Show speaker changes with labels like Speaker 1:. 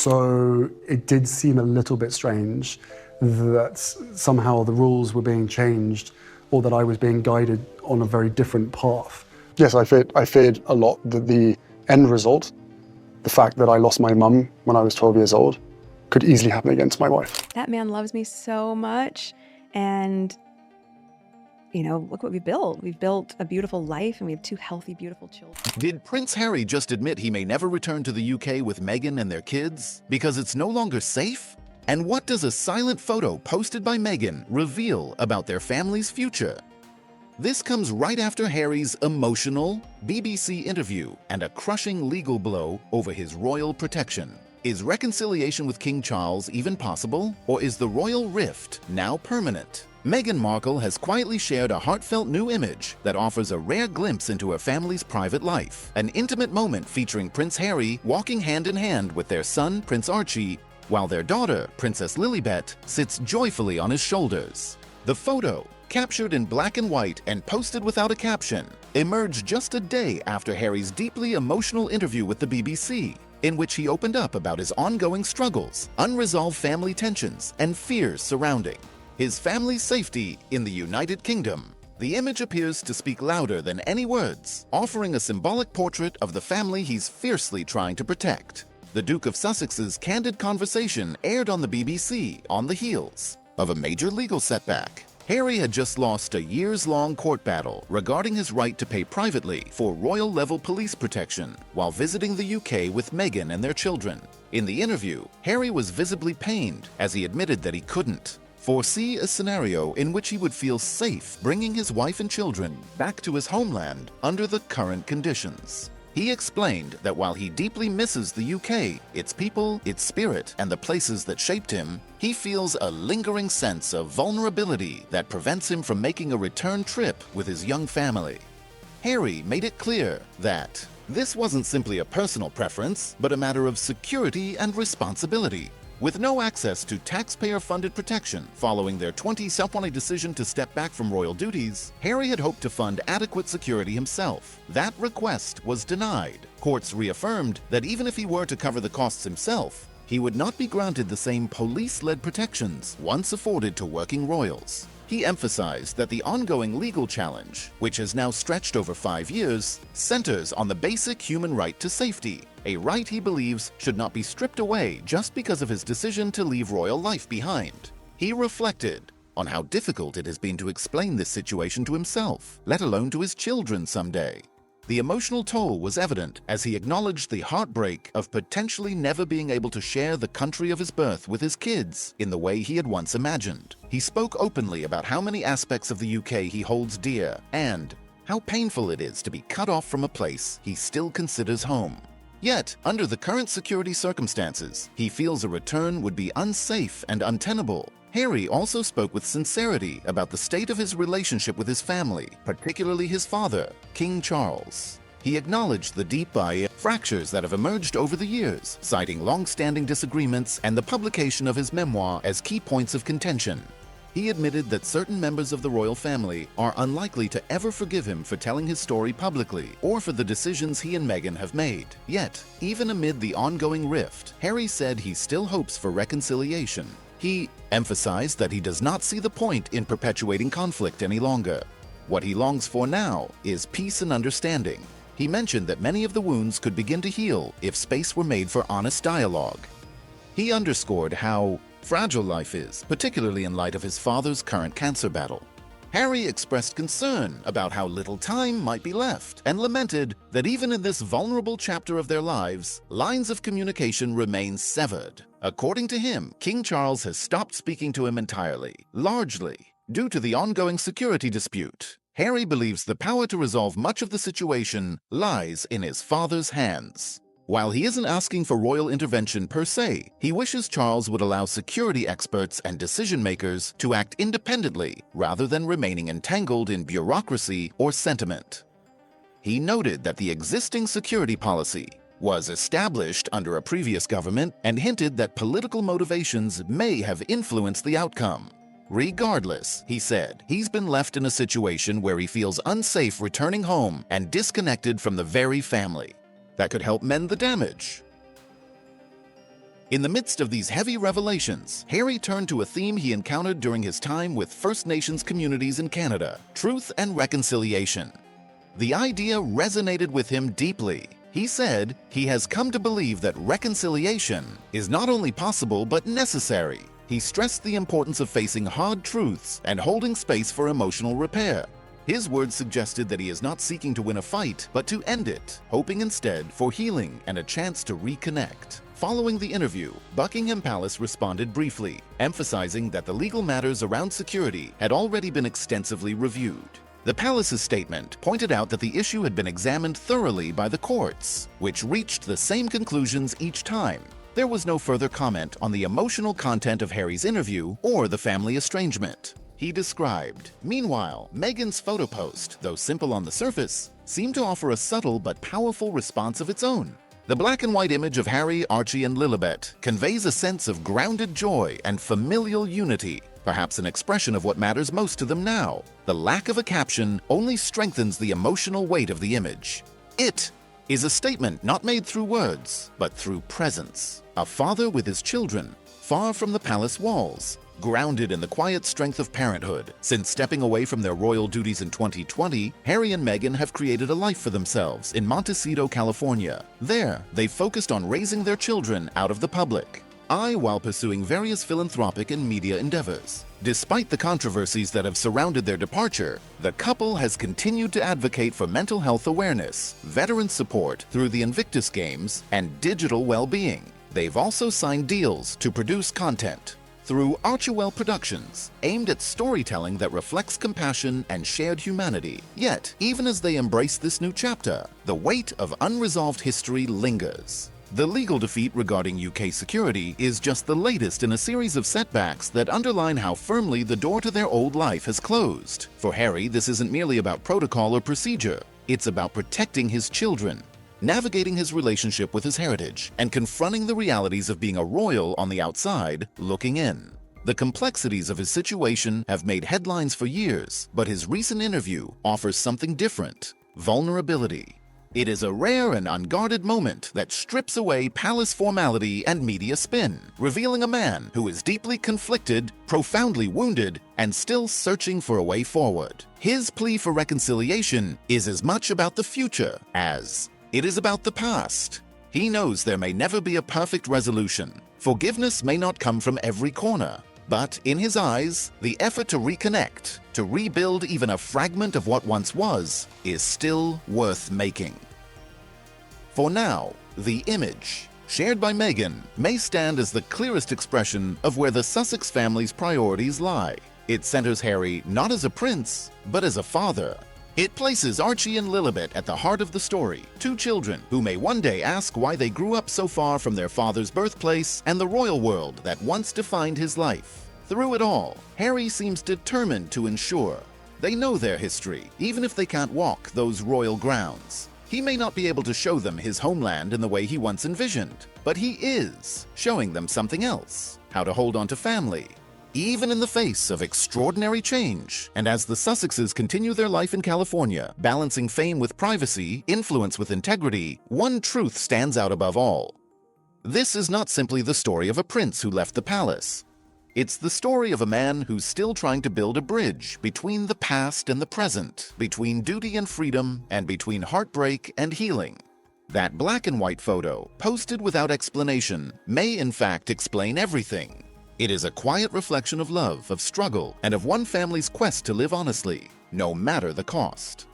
Speaker 1: So it did seem a little bit strange that somehow the rules were being changed or that I was being guided on a very different path. Yes, I feared a lot that the end result, the fact that I lost my mum when I was 12 years old, could easily happen again to my wife.
Speaker 2: That man loves me so much, and look what we've built. We've built a beautiful life, and we have 2 healthy, beautiful children.
Speaker 3: Did Prince Harry just admit he may never return to the UK with Meghan and their kids because it's no longer safe? And what does a silent photo posted by Meghan reveal about their family's future? This comes right after Harry's emotional BBC interview and a crushing legal blow over his royal protection. Is reconciliation with King Charles even possible, or is the royal rift now permanent? Meghan Markle has quietly shared a heartfelt new image that offers a rare glimpse into her family's private life. An intimate moment featuring Prince Harry walking hand in hand with their son, Prince Archie, while their daughter, Princess Lilibet, sits joyfully on his shoulders. The photo, captured in black and white and posted without a caption, emerged just a day after Harry's deeply emotional interview with the BBC, in which he opened up about his ongoing struggles, unresolved family tensions, and fears surrounding his family's safety in the United Kingdom. The image appears to speak louder than any words, offering a symbolic portrait of the family he's fiercely trying to protect. The Duke of Sussex's candid conversation aired on the BBC on the heels of a major legal setback. Harry had just lost a years-long court battle regarding his right to pay privately for royal-level police protection while visiting the UK with Meghan and their children. In the interview, Harry was visibly pained as he admitted that he couldn't foresee a scenario in which he would feel safe bringing his wife and children back to his homeland under the current conditions. He explained that while he deeply misses the UK, its people, its spirit, and the places that shaped him, he feels a lingering sense of vulnerability that prevents him from making a return trip with his young family. Harry made it clear that this wasn't simply a personal preference, but a matter of security and responsibility. With no access to taxpayer-funded protection following their 2020 decision to step back from royal duties, Harry had hoped to fund adequate security himself. That request was denied. Courts reaffirmed that even if he were to cover the costs himself, he would not be granted the same police-led protections once afforded to working royals. He emphasized that the ongoing legal challenge, which has now stretched over 5 years, centers on the basic human right to safety, a right he believes should not be stripped away just because of his decision to leave royal life behind. He reflected on how difficult it has been to explain this situation to himself, let alone to his children someday. The emotional toll was evident as he acknowledged the heartbreak of potentially never being able to share the country of his birth with his kids in the way he had once imagined. He spoke openly about how many aspects of the UK he holds dear and how painful it is to be cut off from a place he still considers home. Yet, under the current security circumstances, he feels a return would be unsafe and untenable. Harry also spoke with sincerity about the state of his relationship with his family, particularly his father, King Charles. He acknowledged the deep fractures that have emerged over the years, citing long-standing disagreements and the publication of his memoir as key points of contention. He admitted that certain members of the royal family are unlikely to ever forgive him for telling his story publicly or for the decisions he and Meghan have made. Yet, even amid the ongoing rift, Harry said he still hopes for reconciliation. He emphasized that he does not see the point in perpetuating conflict any longer. What he longs for now is peace and understanding. He mentioned that many of the wounds could begin to heal if space were made for honest dialogue. He underscored how fragile life is, particularly in light of his father's current cancer battle. Harry expressed concern about how little time might be left and lamented that even in this vulnerable chapter of their lives, lines of communication remain severed. According to him, King Charles has stopped speaking to him entirely, largely due to the ongoing security dispute. Harry believes the power to resolve much of the situation lies in his father's hands. While he isn't asking for royal intervention per se, he wishes Charles would allow security experts and decision-makers to act independently rather than remaining entangled in bureaucracy or sentiment. He noted that the existing security policy was established under a previous government and hinted that political motivations may have influenced the outcome. Regardless, he said, he's been left in a situation where he feels unsafe returning home and disconnected from the very family that could help mend the damage. In the midst of these heavy revelations, Harry turned to a theme he encountered during his time with First Nations communities in Canada: truth and reconciliation. The idea resonated with him deeply. He said he has come to believe that reconciliation is not only possible but necessary. He stressed the importance of facing hard truths and holding space for emotional repair. His words suggested that he is not seeking to win a fight, but to end it, hoping instead for healing and a chance to reconnect. Following the interview, Buckingham Palace responded briefly, emphasizing that the legal matters around security had already been extensively reviewed. The palace's statement pointed out that the issue had been examined thoroughly by the courts, which reached the same conclusions each time. There was no further comment on the emotional content of Harry's interview or the family estrangement. He described, "Meanwhile, Meghan's photo post, though simple on the surface, seemed to offer a subtle but powerful response of its own. The black and white image of Harry, Archie, and Lilibet conveys a sense of grounded joy and familial unity, perhaps an expression of what matters most to them now. The lack of a caption only strengthens the emotional weight of the image. It is a statement not made through words, but through presence. A father with his children, far from the palace walls, grounded in the quiet strength of parenthood. Since stepping away from their royal duties in 2020, Harry and Meghan have created a life for themselves in Montecito, California. There, they've focused on raising their children out of the public, while pursuing various philanthropic and media endeavors. Despite the controversies that have surrounded their departure, the couple has continued to advocate for mental health awareness, veteran support through the Invictus Games, and digital well-being. They've also signed deals to produce content through Archewell Productions, aimed at storytelling that reflects compassion and shared humanity. Yet, even as they embrace this new chapter, the weight of unresolved history lingers. The legal defeat regarding UK security is just the latest in a series of setbacks that underline how firmly the door to their old life has closed. For Harry, this isn't merely about protocol or procedure. It's about protecting his children, navigating his relationship with his heritage, and confronting the realities of being a royal on the outside, looking in. The complexities of his situation have made headlines for years, but his recent interview offers something different: vulnerability. It is a rare and unguarded moment that strips away palace formality and media spin, revealing a man who is deeply conflicted, profoundly wounded, and still searching for a way forward. His plea for reconciliation is as much about the future as it is about the past. He knows there may never be a perfect resolution. Forgiveness may not come from every corner. But in his eyes, the effort to reconnect, to rebuild even a fragment of what once was, is still worth making. For now, the image, shared by Meghan, may stand as the clearest expression of where the Sussex family's priorities lie. It centers Harry not as a prince, but as a father. It places Archie and Lilibet at the heart of the story, two children who may one day ask why they grew up so far from their father's birthplace and the royal world that once defined his life. Through it all, Harry seems determined to ensure they know their history, even if they can't walk those royal grounds. He may not be able to show them his homeland in the way he once envisioned, but he is showing them something else: how to hold on to family, even in the face of extraordinary change. And as the Sussexes continue their life in California, balancing fame with privacy, influence with integrity, one truth stands out above all. This is not simply the story of a prince who left the palace. It's the story of a man who's still trying to build a bridge between the past and the present, between duty and freedom, and between heartbreak and healing. That black and white photo, posted without explanation, may in fact explain everything. It is a quiet reflection of love, of struggle, and of one family's quest to live honestly, no matter the cost.